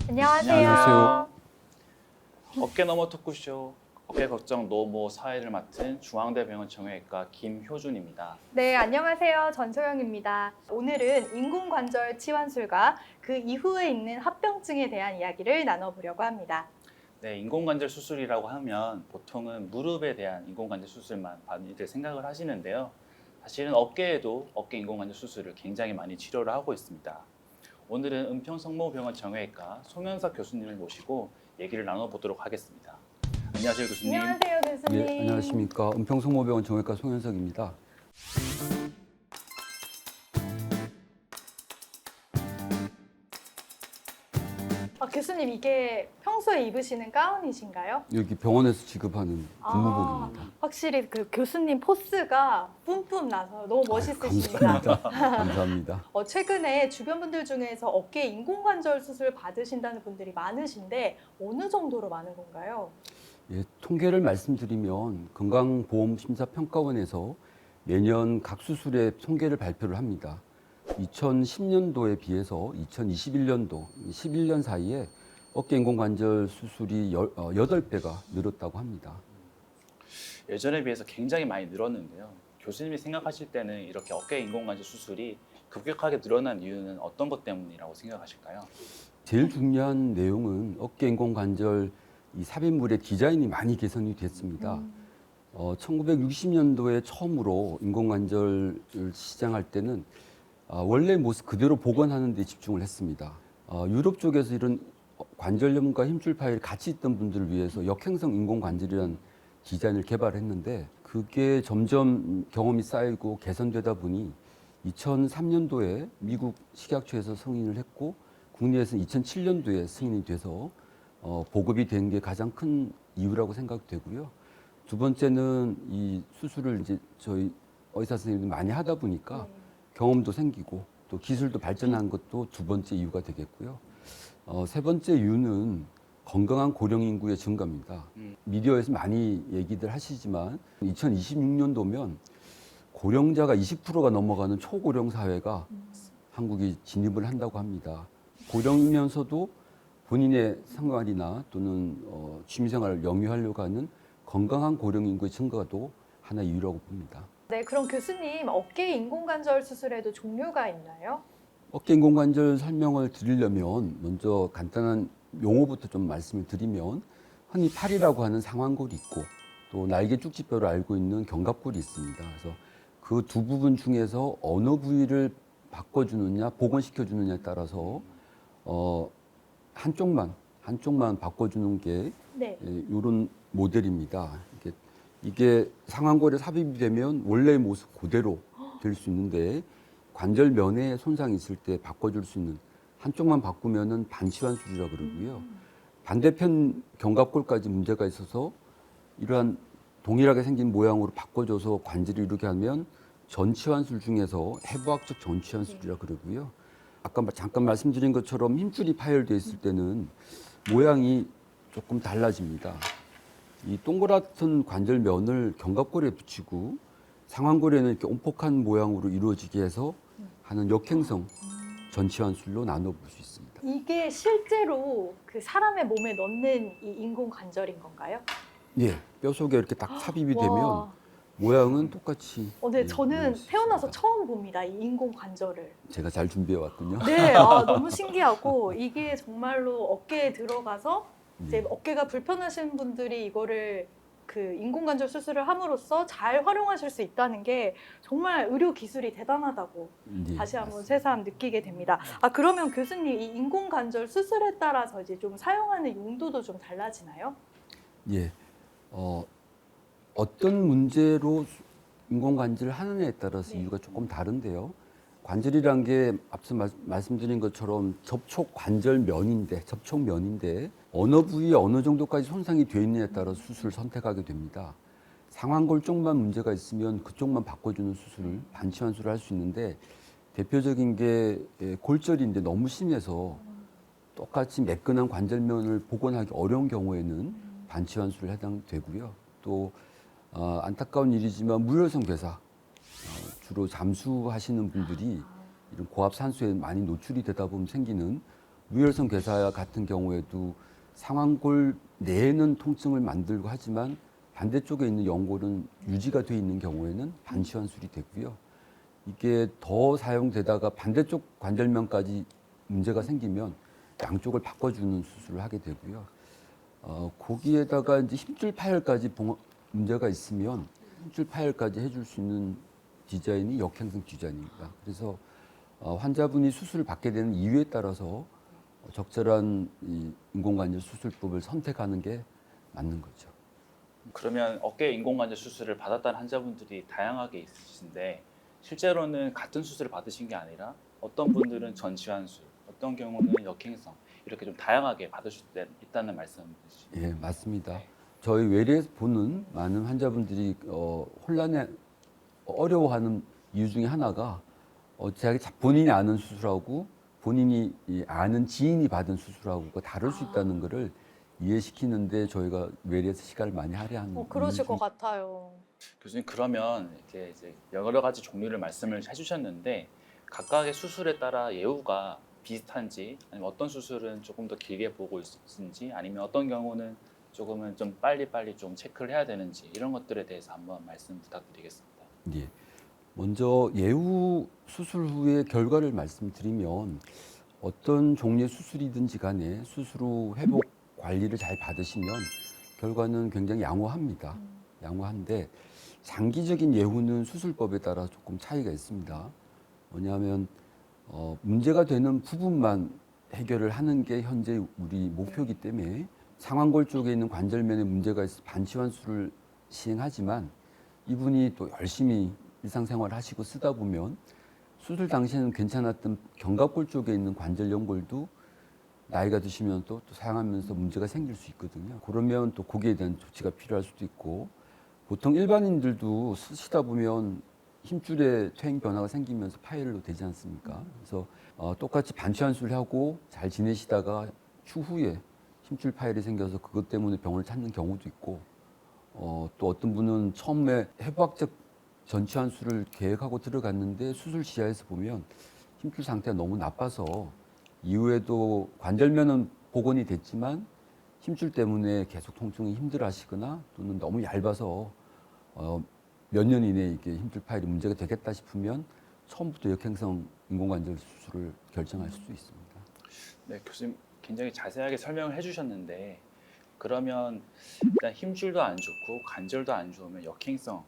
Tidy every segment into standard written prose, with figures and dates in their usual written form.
안녕하세요. 안녕하세요. 어깨 너머 토크쇼 어깨 걱정 노모 사회를 맡은 중앙대병원 정형외과 김효준입니다. 네, 안녕하세요. 전소영입니다. 오늘은 인공관절 치환술과 그 이후에 있는 합병증에 대한 이야기를 나눠보려고 합니다. 네, 인공관절 수술이라고 하면 보통은 무릎에 대한 인공관절 수술만 많이들 생각을 하시는데요. 사실은 어깨에도 어깨 인공관절 수술을 굉장히 많이 치료를 하고 있습니다. 오늘은 은평성모병원 정형외과 송현석 교수님을 모시고 얘기를 나눠보도록 하겠습니다. 안녕하세요, 교수님. 안녕하세요, 교수님. 네, 안녕하십니까. 은평성모병원 정형외과 송현석입니다. 교수님, 이게 평소에 입으시는 가운이신가요? 여기 병원에서 지급하는 근무복입니다. 확실히 그 교수님 포스가 뿜뿜 나서 너무 멋있으십니다. 감사합니다. 감사합니다. 최근에 주변 분들 중에서 어깨 인공관절 수술 받으신다는 분들이 많으신데 어느 정도로 많은 건가요? 예, 통계를 말씀드리면 건강보험심사평가원에서 매년 각 수술의 통계를 발표를 합니다. 2010년도에 비해서 2021년도 11년 사이에 어깨 인공관절 수술이 8배가 늘었다고 합니다. 예전에 비해서 굉장히 많이 늘었는데요. 교수님이 생각하실 때는 이렇게 어깨 인공관절 수술이 급격하게 늘어난 이유는 어떤 것 때문이라고 생각하실까요? 제일 중요한 내용은 어깨 인공관절 이 삽입물의 디자인이 많이 개선이 됐습니다. 1960년도에 처음으로 인공관절을 시장할 때는 원래 모습 그대로 복원하는 데 집중을 했습니다. 유럽 쪽에서 이런 관절염과 힘줄 파열이 같이 있던 분들을 위해서 역행성 인공관절이라는 디자인을 개발했는데 그게 점점 경험이 쌓이고 개선되다 보니 2003년도에 미국 식약처에서 승인을 했고 국내에서는 2007년도에 승인이 돼서 보급이 된 게 가장 큰 이유라고 생각되고요. 두 번째는 이 수술을 이제 저희 의사 선생님들이 많이 하다 보니까 경험도 생기고 또 기술도 발전한 것도 두 번째 이유가 되겠고요. 세 번째 이유는 건강한 고령 인구의 증가입니다. 미디어에서 많이 얘기들 하시지만 2026년도면 고령자가 20%가 넘어가는 초고령 사회가 한국이 진입을 한다고 합니다. 고령이면서도 본인의 생활이나 또는 취미생활을 영위하려고 하는 건강한 고령 인구의 증가도 하나 이유라고 봅니다. 네, 그럼 교수님 어깨 인공관절 수술에도 종류가 있나요? 어깨 인공관절 설명을 드리려면 먼저 간단한 용어부터 좀 말씀을 드리면 흔히 팔이라고 하는 상완골이 있고 또 날개 쭉지뼈로 알고 있는 견갑골이 있습니다. 그래서 그 두 부분 중에서 어느 부위를 바꿔주느냐 복원시켜주느냐에 따라서 한쪽만 바꿔주는 게 이런 모델입니다. 이게 상완골에 삽입이 되면 원래의 모습 그대로 될 수 있는데 관절면에 손상이 있을 때 바꿔줄 수 있는 한쪽만 바꾸면은 반치환술이라고 그러고요. 반대편 견갑골까지 문제가 있어서 이러한 동일하게 생긴 모양으로 바꿔줘서 관절을 이루게 하면 전치환술 중에서 해부학적 전치환술이라고 그러고요. 아까 잠깐 말씀드린 것처럼 힘줄이 파열되어 있을 때는 모양이 조금 달라집니다. 이 동그랗던 관절면을 견갑골에 붙이고 상완골에는 이렇게 온폭한 모양으로 이루어지게 해서 하는 역행성 전치환술로 나눠볼 수 있습니다. 이게 실제로 그 사람의 몸에 넣는 이 인공관절인 건가요? 예, 뼈 속에 이렇게 딱 삽입이 와. 되면 모양은 똑같이. 네, 예, 저는 나올 수 태어나서 있습니다. 처음 봅니다, 이 인공관절을. 제가 잘 준비해 왔군요. 네, 너무 신기하고 이게 정말로 어깨에 들어가서 이제 어깨가 불편하신 분들이 이거를 그 인공관절 수술을 함으로써 잘 활용하실 수 있다는 게 정말 의료 기술이 대단하다고 예, 다시 한번 맞습니다. 새삼 느끼게 됩니다. 그러면 교수님 이 인공관절 수술에 따라서 이제 좀 사용하는 용도도 좀 달라지나요? 예, 어떤 문제로 인공관절을 하느냐에 따라서 네. 이유가 조금 다른데요. 관절이란 게 앞서 말씀드린 것처럼 접촉면인데 어느 부위에 어느 정도까지 손상이 되어 있느냐에 따라 수술을 선택하게 됩니다. 상완골 쪽만 문제가 있으면 그쪽만 바꿔주는 수술을 반치환술을 할 수 있는데 대표적인 게 골절인데 너무 심해서 똑같이 매끈한 관절면을 복원하기 어려운 경우에는 반치환술에 해당되고요. 또 안타까운 일이지만 무혈성 괴사, 주로 잠수하시는 분들이 이런 고압 산소에 많이 노출이 되다 보면 생기는 무혈성 괴사 같은 경우에도 상완골 내에는 통증을 만들고 하지만 반대쪽에 있는 연골은 유지가 돼 있는 경우에는 반치환술이 되고요. 이게 더 사용되다가 반대쪽 관절면까지 문제가 생기면 양쪽을 바꿔주는 수술을 하게 되고요. 거기에다가 이제 힘줄 파열까지 문제가 있으면 힘줄 파열까지 해줄 수 있는 디자인이 역행성 디자인입니다. 그래서 환자분이 수술을 받게 되는 이유에 따라서 적절한 이 인공관절 수술법을 선택하는 게 맞는 거죠. 그러면 어깨 인공관절 수술을 받았다는 환자분들이 다양하게 있으신데 실제로는 같은 수술을 받으신 게 아니라 어떤 분들은 전치환술, 어떤 경우는 역행성 이렇게 좀 다양하게 받으실 때 있다는 말씀이시죠? 예, 맞습니다. 저희 외래에서 보는 많은 환자분들이 혼란에 어려워하는 이유 중에 하나가 자기 본인이 아는 수술하고 본인이 아는 지인이 받은 수술하고 다를 수 있다는 것을 이해시키는데 저희가 외래에서 시간을 많이 할애하는 그러실 이유 것 중- 같아요. 교수님 그러면 이렇게 이제 여러 가지 종류를 말씀을 해주셨는데 각각의 수술에 따라 예후가 비슷한지 아니면 어떤 수술은 조금 더 길게 보고 있는지 아니면 어떤 경우는 조금은 좀 빨리빨리 좀 체크를 해야 되는지 이런 것들에 대해서 한번 말씀 부탁드리겠습니다. 예. 먼저 예후 수술 후의 결과를 말씀드리면 어떤 종류의 수술이든지 간에 수술 후 회복 관리를 잘 받으시면 결과는 굉장히 양호합니다. 양호한데 장기적인 예후는 수술법에 따라 조금 차이가 있습니다. 뭐냐면 문제가 되는 부분만 해결을 하는 게 현재 우리 목표이기 때문에 상완골 쪽에 있는 관절면에 문제가 있어 반치환술을 시행하지만 이분이 또 열심히 일상생활을 하시고 쓰다 보면 수술 당시에는 괜찮았던 견갑골 쪽에 있는 관절 연골도 나이가 드시면 또 사용하면서 문제가 생길 수 있거든요. 그러면 또 거기에 대한 조치가 필요할 수도 있고 보통 일반인들도 쓰시다 보면 힘줄에 퇴행 변화가 생기면서 파열로 되지 않습니까? 그래서 똑같이 반치환술을 하고 잘 지내시다가 추후에 힘줄 파열이 생겨서 그것 때문에 병원을 찾는 경우도 있고 또 어떤 분은 처음에 해부학적 전치환술을 계획하고 들어갔는데 수술 시야에서 보면 힘줄 상태가 너무 나빠서 이후에도 관절면은 복원이 됐지만 힘줄 때문에 계속 통증이 힘들어하시거나 또는 너무 얇아서 몇 년 이내에 이게 힘줄 파열이 문제가 되겠다 싶으면 처음부터 역행성 인공관절 수술을 결정할 수도 있습니다. 네, 교수님 굉장히 자세하게 설명을 해주셨는데 그러면 일단 힘줄도 안 좋고 관절도 안 좋으면 역행성을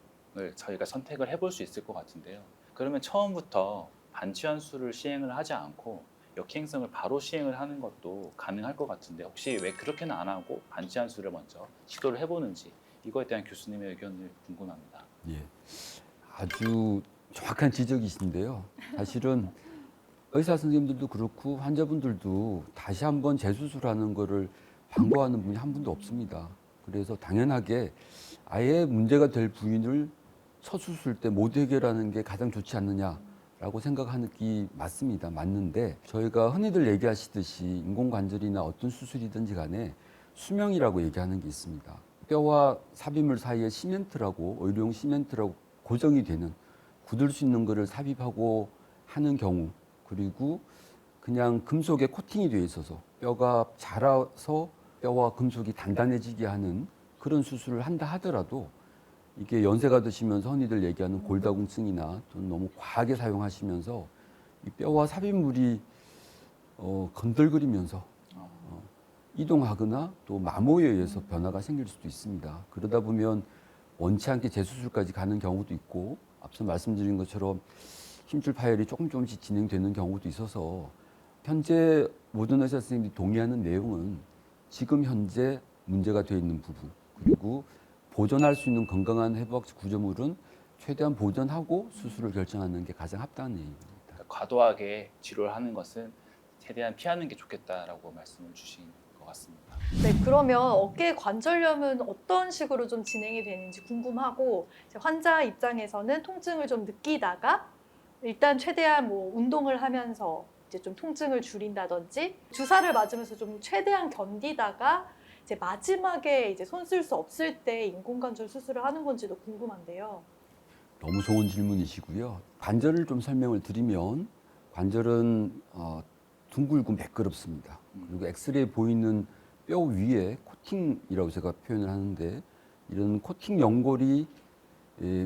저희가 선택을 해볼 수 있을 것 같은데요. 그러면 처음부터 반치환술을 시행을 하지 않고 역행성을 바로 시행을 하는 것도 가능할 것 같은데 혹시 왜 그렇게는 안 하고 반치환술을 먼저 시도를 해보는지 이거에 대한 교수님의 의견을 궁금합니다. 예, 아주 정확한 지적이신데요. 사실은 의사 선생님들도 그렇고 환자분들도 다시 한번 재수술하는 거를 방법하는 분이 한 분도 없습니다. 그래서 당연하게 아예 문제가 될 부위를 첫 수술 때 못 해결하는 게 가장 좋지 않느냐라고 생각하는 게 맞습니다. 맞는데 저희가 흔히들 얘기하시듯이 인공관절이나 어떤 수술이든지 간에 수명이라고 얘기하는 게 있습니다. 뼈와 삽입물 사이에 시멘트라고 의료용 시멘트라고 고정이 되는 굳을 수 있는 거를 삽입하고 하는 경우 그리고 그냥 금속에 코팅이 되어 있어서 뼈가 자라서 뼈와 금속이 단단해지게 하는 그런 수술을 한다 하더라도 이게 연세가 드시면서 흔히들 얘기하는 골다공증이나 또는 너무 과하게 사용하시면서 이 뼈와 삽입물이 건들거리면서 이동하거나 또 마모에 의해서 변화가 생길 수도 있습니다. 그러다 보면 원치 않게 재수술까지 가는 경우도 있고 앞서 말씀드린 것처럼 힘줄 파열이 조금씩 진행되는 경우도 있어서 현재 모든 의사 선생님들이 동의하는 내용은 지금 현재 문제가 되어 있는 부분 그리고 보존할 수 있는 건강한 회복학적 구조물은 최대한 보존하고 수술을 결정하는 게 가장 합당한 얘기입니다. 그러니까 과도하게 치료를 하는 것은 최대한 피하는 게 좋겠다라고 말씀을 주신 것 같습니다. 네, 그러면 어깨 관절염은 어떤 식으로 좀 진행이 되는지 궁금하고 이제 환자 입장에서는 통증을 좀 느끼다가 일단 최대한 뭐 운동을 하면서 이제 좀 통증을 줄인다든지 주사를 맞으면서 좀 최대한 견디다가 이제 마지막에 이제 손 쓸 수 없을 때 인공관절 수술을 하는 건지도 궁금한데요. 너무 좋은 질문이시고요. 관절을 좀 설명을 드리면 관절은 둥글고 매끄럽습니다. 그리고 엑스레이 보이는 뼈 위에 코팅이라고 제가 표현을 하는데 이런 코팅 연골이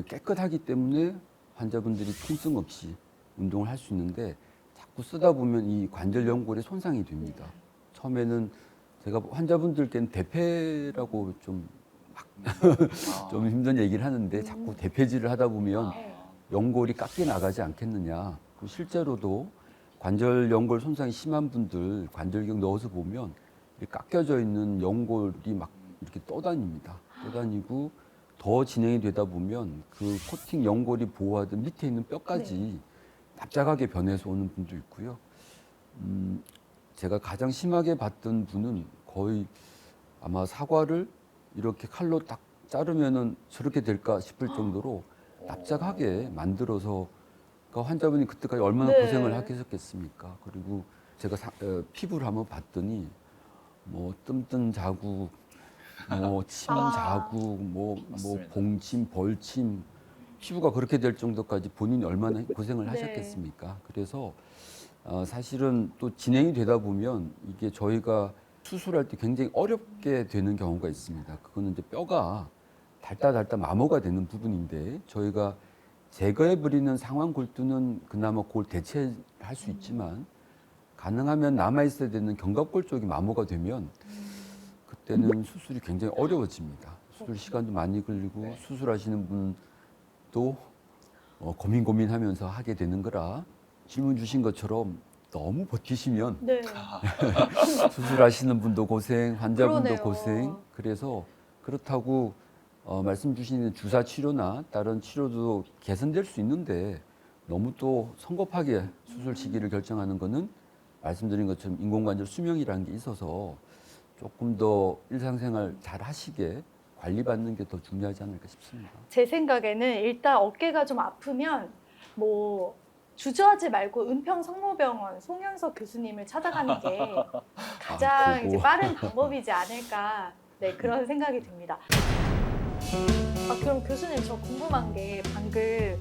깨끗하기 때문에 환자분들이 통증 없이 운동을 할 수 있는데 자꾸 쓰다 보면 이 관절 연골에 손상이 됩니다. 처음에는 제가 환자분들께는 대패라고 좀 힘든 얘기를 하는데 자꾸 대패질을 하다 보면 연골이 깎여 나가지 않겠느냐. 실제로도 관절 연골 손상이 심한 분들 관절경 넣어서 보면 이렇게 깎여져 있는 연골이 막 이렇게 떠다닙니다. 떠다니고 더 진행이 되다 보면 그 코팅 연골이 보호하던 밑에 있는 뼈까지 납작하게 변해서 오는 분도 있고요. 제가 가장 심하게 봤던 분은 거의 아마 사과를 이렇게 칼로 딱 자르면은 저렇게 될까 싶을 정도로 납작하게 만들어서 그러니까 환자분이 그때까지 얼마나 네. 고생을 하셨겠습니까? 그리고 제가 피부를 한번 봤더니 뭐 뜸뜬 자국, 뭐 침 자국, 뭐 맞습니다. 봉침, 벌침, 피부가 그렇게 될 정도까지 본인이 얼마나 고생을 네. 하셨겠습니까? 그래서 사실은 또 진행이 되다 보면 이게 저희가 수술할 때 굉장히 어렵게 되는 경우가 있습니다. 그거는 이제 뼈가 달다 마모가 되는 부분인데 저희가 제거해 버리는 상완 골두는 그나마 그걸 대체할 수 있지만 가능하면 남아 있어야 되는 견갑골 쪽이 마모가 되면 그때는 수술이 굉장히 어려워집니다. 수술 시간도 많이 걸리고 수술하시는 분도 고민하면서 하게 되는 거라 질문 주신 것처럼 너무 버티시면 네. 수술하시는 분도 고생, 환자분도 그러네요. 고생. 그래서 그렇다고 말씀 주시는 주사 치료나 다른 치료도 개선될 수 있는데 너무 또 성급하게 수술 시기를 결정하는 거는 말씀드린 것처럼 인공관절 수명이라는 게 있어서 조금 더 일상생활 잘 하시게 관리받는 게 더 중요하지 않을까 싶습니다. 제 생각에는 일단 어깨가 좀 아프면 뭐 주저하지 말고 은평성모병원 송현석 교수님을 찾아가는 게 가장 그거. 이제 빠른 방법이지 않을까 그런 생각이 듭니다. 그럼 교수님 저 궁금한 게 방금 그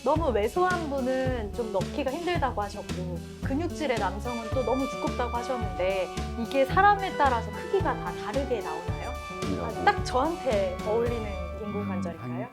너무 왜소한 분은 좀 넣기가 힘들다고 하셨고 근육질의 남성은 또 너무 두껍다고 하셨는데 이게 사람에 따라서 크기가 다 다르게 나오나요? 딱 저한테 어울리는 인공관절인가요?